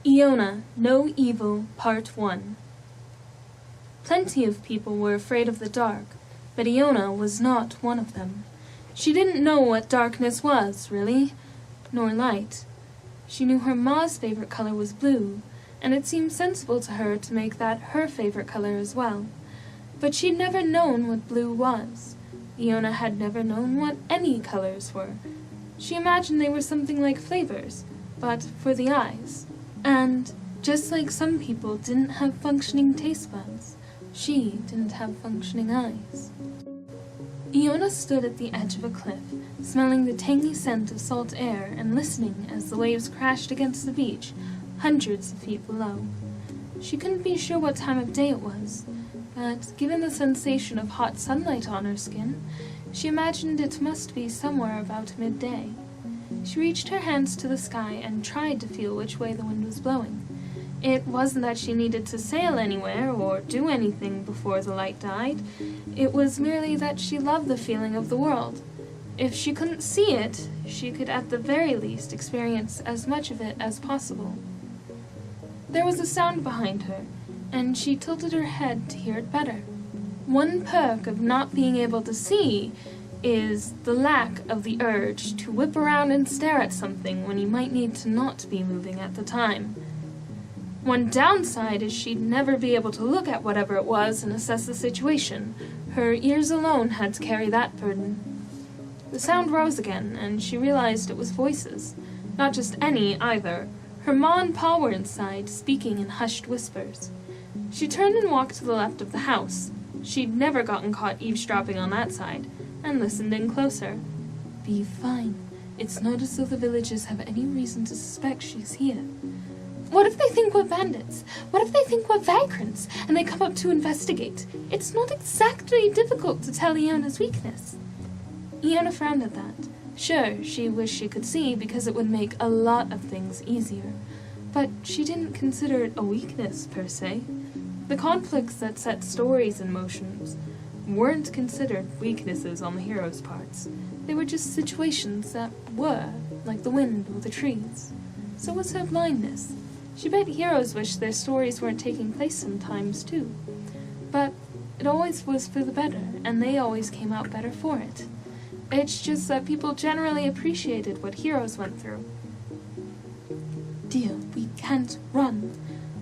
Iona, No Evil, Part 1. Plenty of people were afraid of the dark, but Iona was not one of them. She didn't know what darkness was, really, nor light. She knew her ma's favorite color was blue, and it seemed sensible to her to make that her favorite color as well. But she'd never known what blue was. Iona had never known what any colors were. She imagined they were something like flavors, but for the eyes. And, just like some people didn't have functioning taste buds, she didn't have functioning eyes. Iona stood at the edge of a cliff, smelling the tangy scent of salt air and listening as the waves crashed against the beach, hundreds of feet below. She couldn't be sure what time of day it was, but given the sensation of hot sunlight on her skin, she imagined it must be somewhere about midday. She reached her hands to the sky and tried to feel which way the wind was blowing. It wasn't that she needed to sail anywhere or do anything before the light died. It was merely that she loved the feeling of the world. If she couldn't see it, she could at the very least experience as much of it as possible. There was a sound behind her, and she tilted her head to hear it better. One perk of not being able to see is the lack of the urge to whip around and stare at something when you might need to not be moving at the time. One downside is she'd never be able to look at whatever it was and assess the situation. Her ears alone had to carry that burden. The sound rose again, and she realized it was voices. Not just any, either. Her ma and pa were inside, speaking in hushed whispers. She turned and walked to the left of the house. She'd never gotten caught eavesdropping on that side, and listened in closer. Be fine. It's not as though the villagers have any reason to suspect she's here. What if they think we're bandits? What if they think we're vagrants, and they come up to investigate? It's not exactly difficult to tell Iona's weakness. Iona frowned at that. Sure, she wished she could see, because it would make a lot of things easier. But she didn't consider it a weakness, per se. The conflicts that set stories in motion weren't considered weaknesses on the hero's parts. They were just situations that were, like the wind or the trees. So was her blindness. She bet heroes wish their stories weren't taking place sometimes, too. But it always was for the better, and they always came out better for it. It's just that people generally appreciated what heroes went through. Dear, we can't run.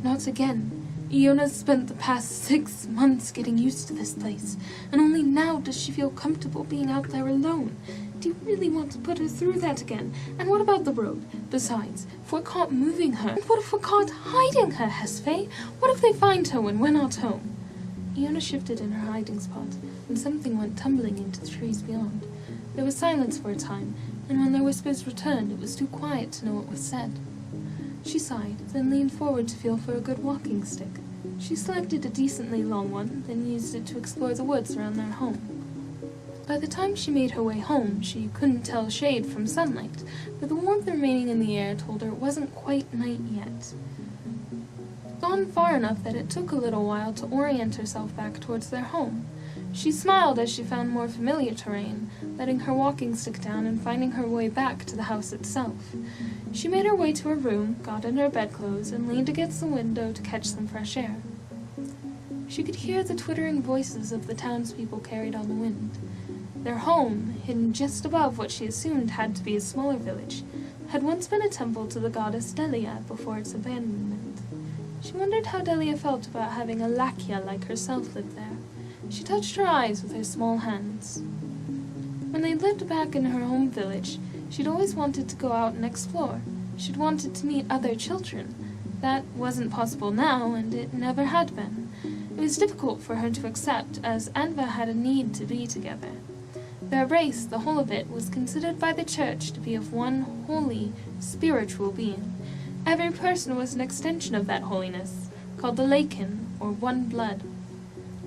Not again. Iona's spent the past 6 months getting used to this place, and only now does she feel comfortable being out there alone. Do you really want to put her through that again? And what about the road? Besides, if we're caught moving her, and what if we're caught hiding her, Hespe? What if they find her when we're not home? Iona shifted in her hiding spot, and something went tumbling into the trees beyond. There was silence for a time, and when their whispers returned, it was too quiet to know what was said. She sighed, then leaned forward to feel for a good walking stick. She selected a decently long one, then used it to explore the woods around their home. By the time she made her way home, she couldn't tell shade from sunlight, but the warmth remaining in the air told her it wasn't quite night yet. Gone far enough that it took a little while to orient herself back towards their home. She smiled as she found more familiar terrain, letting her walking stick down and finding her way back to the house itself. She made her way to her room, got in her bedclothes, and leaned against the window to catch some fresh air. She could hear the twittering voices of the townspeople carried on the wind. Their home, hidden just above what she assumed had to be a smaller village, had once been a temple to the goddess Delia before its abandonment. She wondered how Delia felt about having a Lakya like herself live there. She touched her eyes with her small hands. When they lived back in her home village, she'd always wanted to go out and explore. She'd wanted to meet other children. That wasn't possible now, and it never had been. It was difficult for her to accept, as Anva had a need to be together. Their race, the whole of it, was considered by the church to be of one holy, spiritual being. Every person was an extension of that holiness, called the Lakya, or one blood.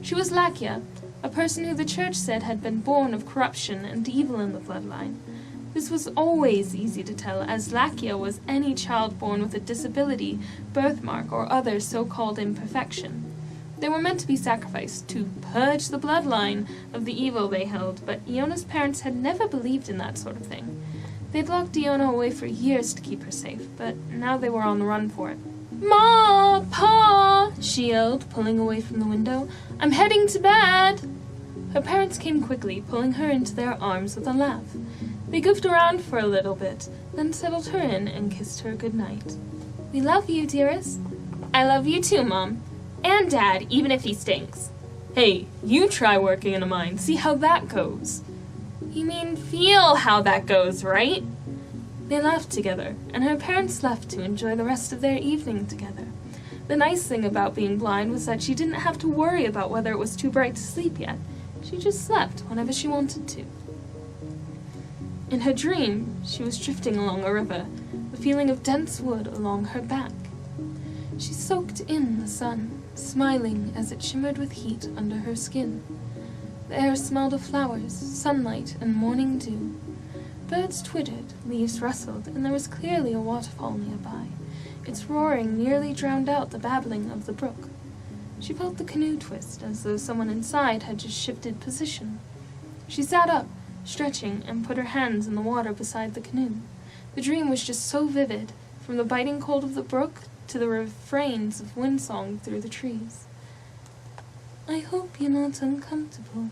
She was Lakya, a person who the church said had been born of corruption and evil in the bloodline. This was always easy to tell, as Lakya was any child born with a disability, birthmark, or other so-called imperfection. They were meant to be sacrificed to purge the bloodline of the evil they held, but Iona's parents had never believed in that sort of thing. They'd locked Iona away for years to keep her safe, but now they were on the run for it. "Ma! Pa!" she yelled, pulling away from the window. "I'm heading to bed!" Her parents came quickly, pulling her into their arms with a laugh. They goofed around for a little bit, then settled her in and kissed her good night. "We love you, dearest." "I love you too, Mom. And Dad, even if he stinks." "Hey, you try working in a mine, see how that goes." "You mean feel how that goes, right?" They laughed together, and her parents left to enjoy the rest of their evening together. The nice thing about being blind was that she didn't have to worry about whether it was too bright to sleep yet. She just slept whenever she wanted to. In her dream, she was drifting along a river, the feeling of dense wood along her back. She soaked in the sun, smiling as it shimmered with heat under her skin. The air smelled of flowers, sunlight, and morning dew. Birds twittered, leaves rustled, and there was clearly a waterfall nearby. Its roaring nearly drowned out the babbling of the brook. She felt the canoe twist, as though someone inside had just shifted position. She sat up, stretching, and put her hands in the water beside the canoe. The dream was just so vivid, from the biting cold of the brook to the refrains of windsong through the trees. "I hope you're not uncomfortable."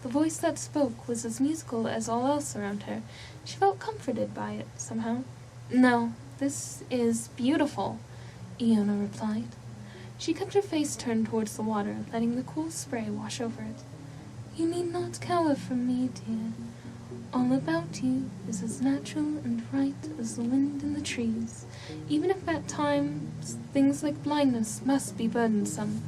The voice that spoke was as musical as all else around her. She felt comforted by it, somehow. "No, this is beautiful," Iona replied. She kept her face turned towards the water, letting the cool spray wash over it. "You need not cower from me, dear. All about you is as natural and right as the wind in the trees, even if at times things like blindness must be burdensome."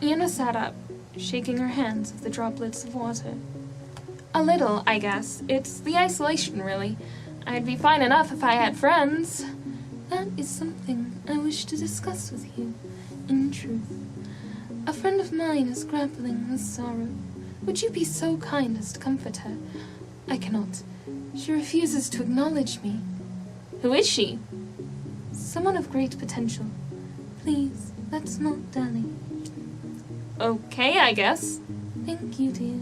Iona sat up, shaking her hands with the droplets of water. "A little, I guess. It's the isolation, really. I'd be fine enough if I had friends." "That is something I wish to discuss with you, in truth. A friend of mine is grappling with sorrow. Would you be so kind as to comfort her? I cannot. She refuses to acknowledge me." "Who is she?" "Someone of great potential. Please, let's not dally." "Okay, I guess." "Thank you, dear."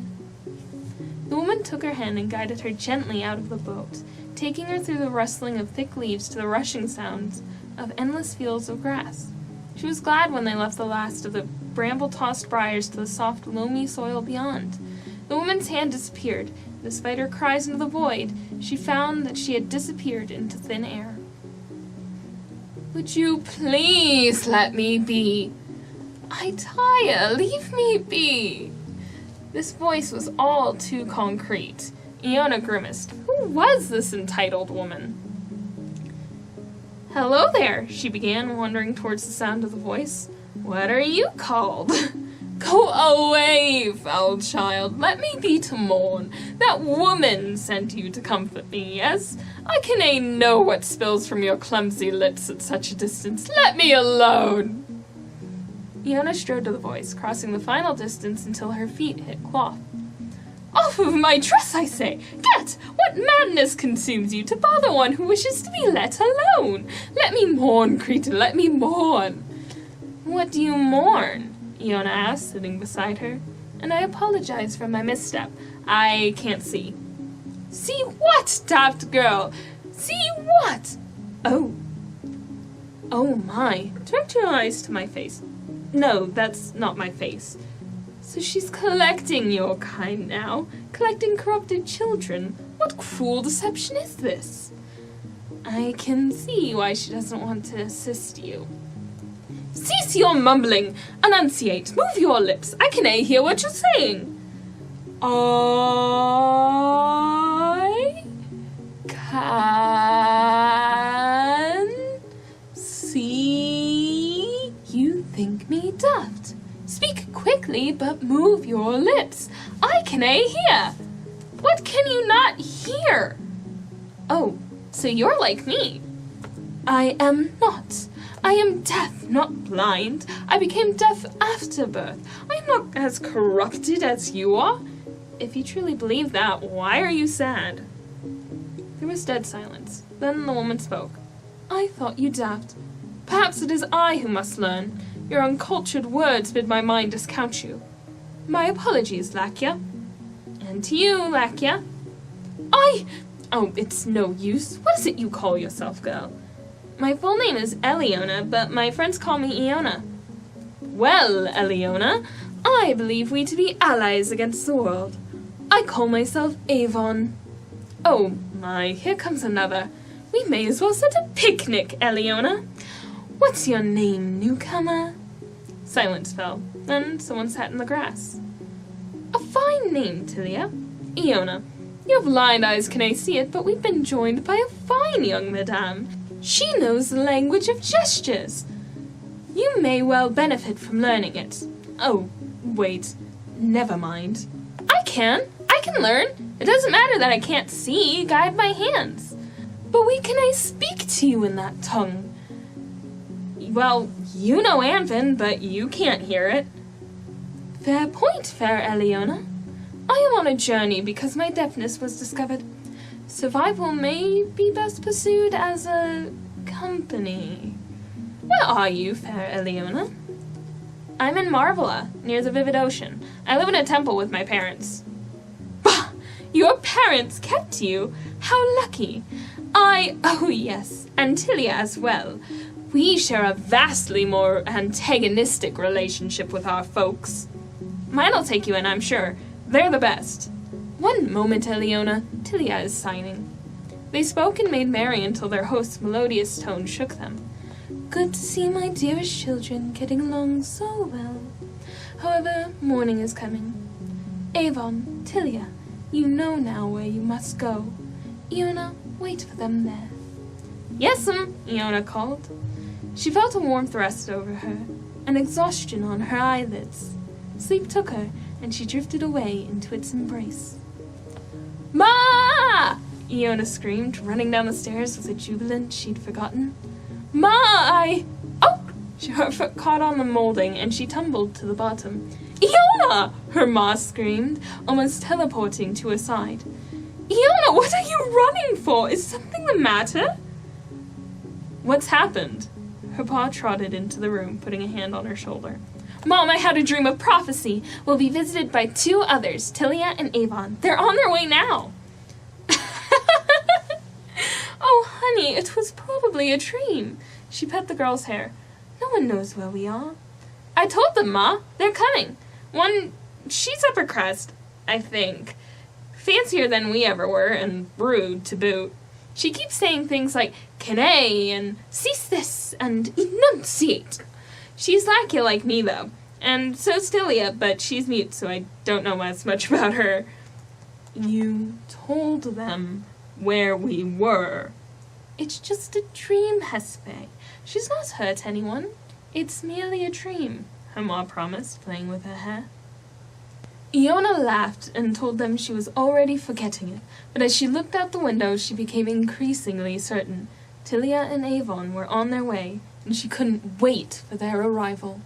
The woman took her hand and guided her gently out of the boat, taking her through the rustling of thick leaves to the rushing sounds of endless fields of grass. She was glad when they left the last of the bramble-tossed briars to the soft, loamy soil beyond. The woman's hand disappeared. Despite her cries into the void, she found that she had disappeared into thin air. "Would you please let me be? I tire, leave me be." This voice was all too concrete. Iona grimaced. Who was this entitled woman? "Hello there," she began, wandering towards the sound of the voice. "What are you called?" "Go away, foul child. Let me be to mourn. That woman sent you to comfort me, yes? I can know what spills from your clumsy lips at such a distance. Let me alone." Iona strode to the voice, crossing the final distance until her feet hit cloth. "Off of my dress, I say! Get! What madness consumes you to bother one who wishes to be let alone? Let me mourn, creature, let me mourn." "What do you mourn?" Iona asked, sitting beside her. "And I apologize for my misstep. I can't see." "See what, daft girl? See what?" "Oh my. Direct your eyes to my face." "No, that's not my face." "So she's collecting your kind now? Collecting corrupted children? What cruel deception is this?" "I can see why she doesn't want to assist you." "Cease your mumbling! Enunciate! Move your lips! I can hear what you're saying." "I can see you think me daft. Speak quickly, but move your lips. I can hear." "What can you not hear?" "Oh, so you're like me." "I am not. I am deaf, not blind. I became deaf after birth. I am not as corrupted as you are." "If you truly believe that, why are you sad?" There was dead silence. Then the woman spoke. "I thought you daft. Perhaps it is I who must learn. Your uncultured words bid my mind discount you. My apologies, Lakya." "And to you, Lakya." "Oh, it's no use. What is it you call yourself, girl?" My full name is Iona, but my friends call me Iona. Well, Iona, I believe we to be allies against the world. I call myself Avon. Oh my, here comes another. We may as well set a picnic, Iona. What's your name, newcomer? Silence fell. Then someone sat in the grass. A fine name, Tilia. Iona. You have blind eyes, can I see it, but we've been joined by a fine young madame. She knows the language of gestures. You may well benefit from learning it. Oh, wait. Never mind. I can learn. It doesn't matter that I can't see. Guide my hands. But wait, can I speak to you in that tongue? Well, you know Anvin, but you can't hear it. Fair point, fair Iona. I am on a journey because my deafness was discovered. Survival may be best pursued as a company. Where are you, fair Iona? I'm in Marvela, near the Vivid Ocean. I live in a temple with my parents. Bah! Your parents kept you? How lucky! Oh yes, and Tilia as well. We share a vastly more antagonistic relationship with our folks. Mine'll take you in, I'm sure. They're the best. One moment, Iona. Tilia is signing. They spoke and made merry until their host's melodious tone shook them. Good to see my dearest children getting along so well. However, morning is coming. Avon, Tilia, you know now where you must go. Iona, wait for them there. Yes'm, Iona called. She felt a warmth rest over her, an exhaustion on her eyelids. Sleep took her, and she drifted away into its embrace. Ma! Iona screamed, running down the stairs with a jubilant she'd forgotten. Ma, Oh! Her foot caught on the molding, and she tumbled to the bottom. Iona! Her ma screamed, almost teleporting to her side. Iona, what are you running for? Is something the matter? What's happened? Her pa trotted into the room, putting a hand on her shoulder. Mom, I had a dream of prophecy. We'll be visited by 2 others, Tilia and Avon. They're on their way now. Oh, honey, it was probably a dream. She pet the girl's hair. No one knows where we are. I told them, Ma. They're coming. She's upper crust, I think. Fancier than we ever were, and rude to boot. She keeps saying things like, "Canae," and "cease this," and "enunciate." She's Lakya like me, though. And so's Tilia, but she's mute, so I don't know as much about her. You told them where we were. It's just a dream, Hespe. She's not hurt anyone. It's merely a dream, her ma promised, playing with her hair. Iona laughed and told them she was already forgetting it, but as she looked out the window, she became increasingly certain. Tilia and Avon were on their way, and she couldn't wait for their arrival.